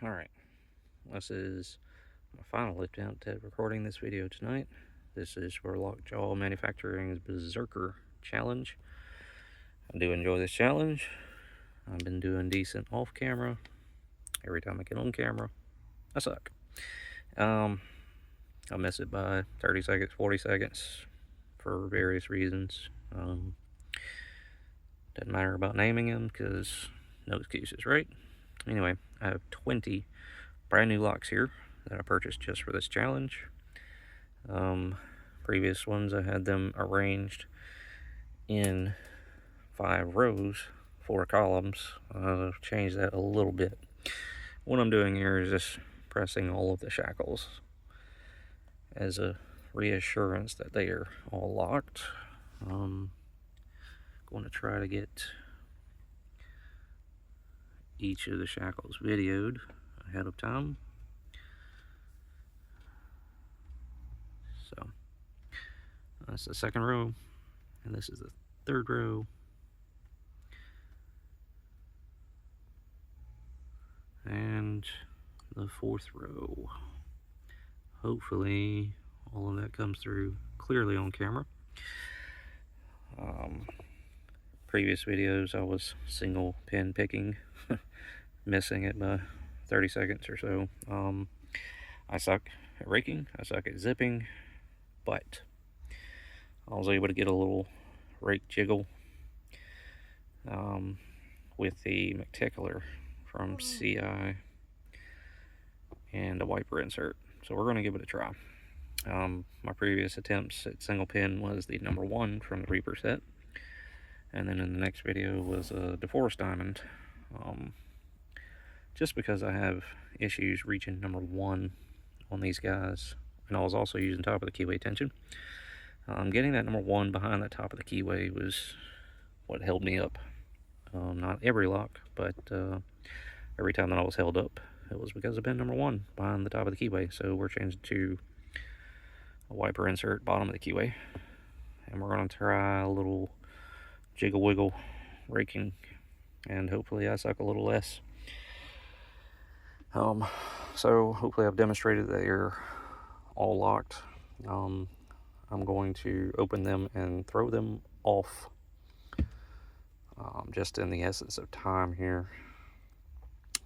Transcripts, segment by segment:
Alright, this is my final attempt at recording this video tonight. This is for Lockjaw Manufacturing's Berserker challenge. I do enjoy this challenge. I've been doing decent off camera. Every time I get on camera, I suck. I miss it by 30 seconds, 40 seconds for various reasons. Doesn't matter about naming them because no excuses, right? Anyway, I have 20 brand new locks here that I purchased just for this challenge. Previous ones I had them arranged in 5 rows, 4 columns. I've changed that a little bit. What I'm doing here is just pressing all of the shackles as a reassurance that they are all locked. Going to try to get each of the shackles videoed ahead of time. So that's the second row, and this is the third row. And the fourth row. Hopefully all of that comes through clearly on camera. Previous videos I was single pin picking, missing it by 30 seconds or so. I suck at raking, I suck at zipping, but I was able to get a little rake jiggle with the McTickler from CI and a wiper insert. So we're going to give it a try. My previous attempts at single pin was the number 1 from the Reaper set, and then in the next video was a DeForest diamond. Just because I have issues reaching number 1 on these guys, and I was also using top of the keyway tension. Getting that number 1 behind the top of the keyway was what held me up. Not every lock, but every time that I was held up, it was because of pin number 1 behind the top of the keyway. So we're changing to a wiper insert bottom of the keyway, and we're going to try a little jiggle wiggle raking, and hopefully I suck a little less. So hopefully I've demonstrated that they're all locked. I'm going to open them and throw them off, just in the essence of time here.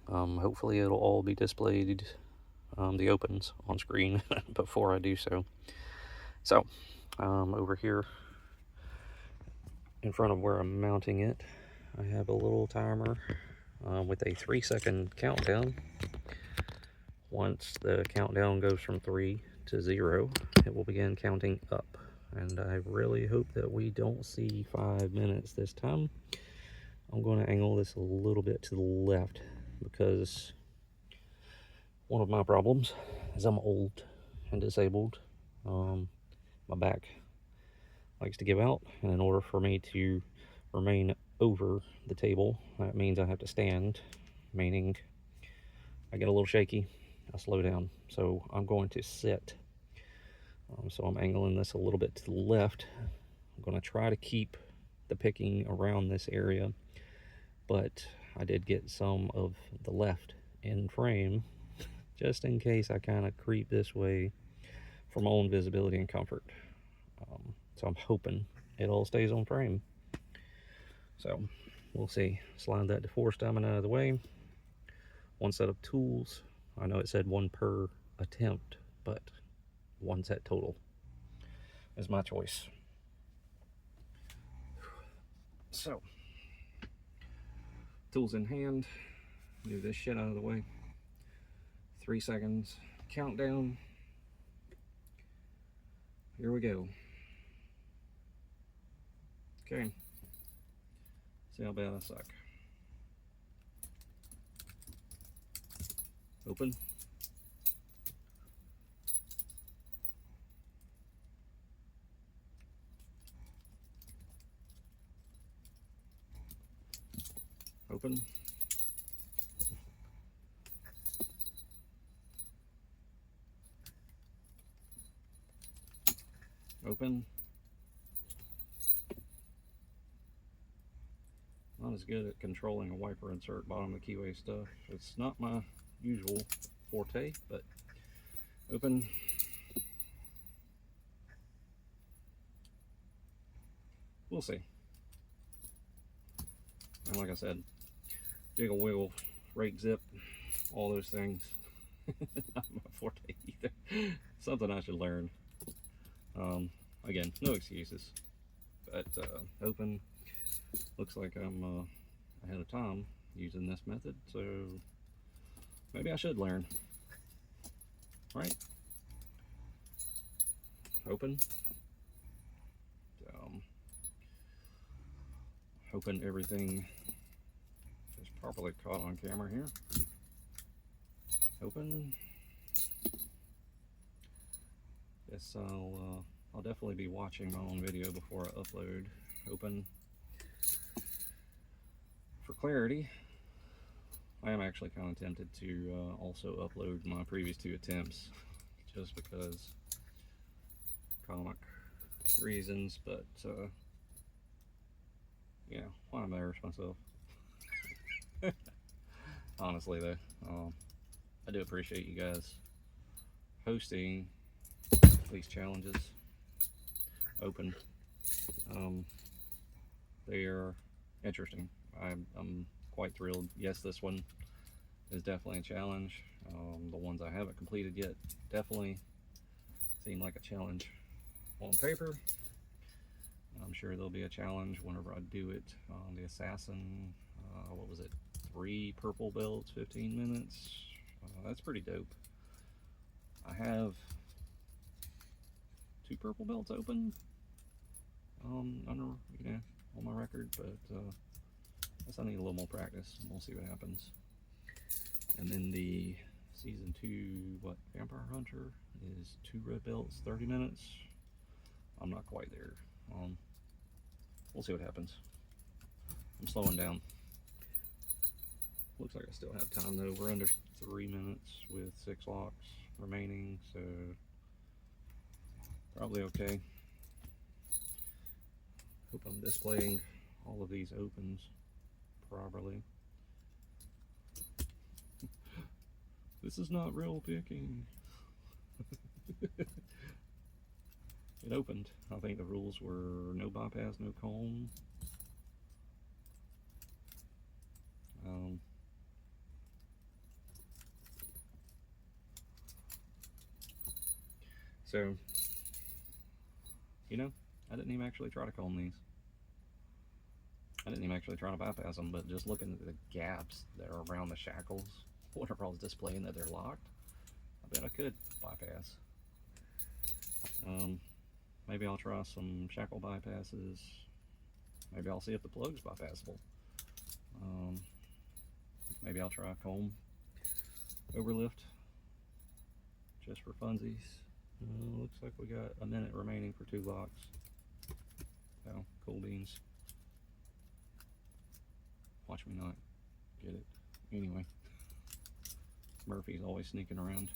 Hopefully it'll all be displayed, the opens on screen before I do so. So over here in front of where I'm mounting it, I have a little timer with a 3-second countdown. Once the countdown goes from 3 to 0, it will begin counting up, and I really hope that we don't see 5 minutes this time. I'm going to angle this a little bit to the left because one of my problems is I'm old and disabled. My back likes to give out, and in order for me to remain over the table, that means I have to stand, meaning I get a little shaky, I slow down. So I'm going to sit. So I'm angling this a little bit to the left. I'm going to try to keep the picking around this area, but I did get some of the left in frame just in case I kind of creep this way for my own visibility and comfort. So I'm hoping it all stays on frame. So we'll see. Slide that DeForest diamond out of the way. 1 set of tools. I know it said 1 per attempt, but 1 set total is my choice. So, tools in hand, move this shit out of the way. 3 seconds countdown. Here we go. Okay. See how bad I suck. Open. Open. Open. Not as good at controlling a wiper insert bottom of the keyway stuff. It's not my usual forte, but open. We'll see. And like I said, jiggle, wiggle, rake, zip, all those things. Not my forte either. Something I should learn. Again, no excuses. But open. Looks like I'm ahead of time using this method, so maybe I should learn. Right? Open. Hoping everything is properly caught on camera here. Open. Guess I'll definitely be watching my own video before I upload. Open. For clarity, I am actually kind of tempted to also upload my previous 2 attempts, just because comic reasons, but yeah, why embarrass myself? Honestly though, I do appreciate you guys hosting these challenges. Open. They are interesting. I'm quite thrilled. Yes, this one is definitely a challenge. The ones I haven't completed yet definitely seem like a challenge on paper. I'm sure there'll be a challenge whenever I do it. The assassin, what was it? 3 purple belts, 15 minutes. That's pretty dope. I have 2 purple belts open under, on my record, but I guess I need a little more practice, and we'll see what happens. And then the season 2, Vampire Hunter is 2 red belts, 30 minutes. I'm not quite there. We'll see what happens. I'm slowing down. Looks like I still have time though. We're under 3 minutes with 6 locks remaining, so probably okay. Hope I'm displaying all of these opens properly. This is not real picking. It opened. I think the rules were no bypass, no comb. So, I didn't even actually try to comb these. I didn't even actually try to bypass them, but just looking at the gaps that are around the shackles, whenever I was displaying that they're locked, I bet I could bypass. Maybe I'll try some shackle bypasses. Maybe I'll see if the plug's bypassable. Maybe I'll try a comb overlift just for funsies. Looks like we got a minute remaining for 2 locks. So, cool beans. Watch me not get it. Anyway, Murphy's always sneaking around.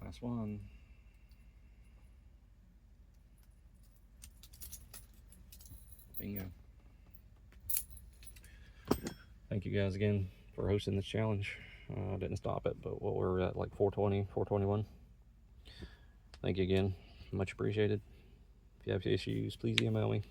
Last one. Bingo. Thank you guys again for hosting this challenge. I didn't stop it, but what we're at, like 420, 421. Thank you again. Much appreciated. If you have issues, please email me.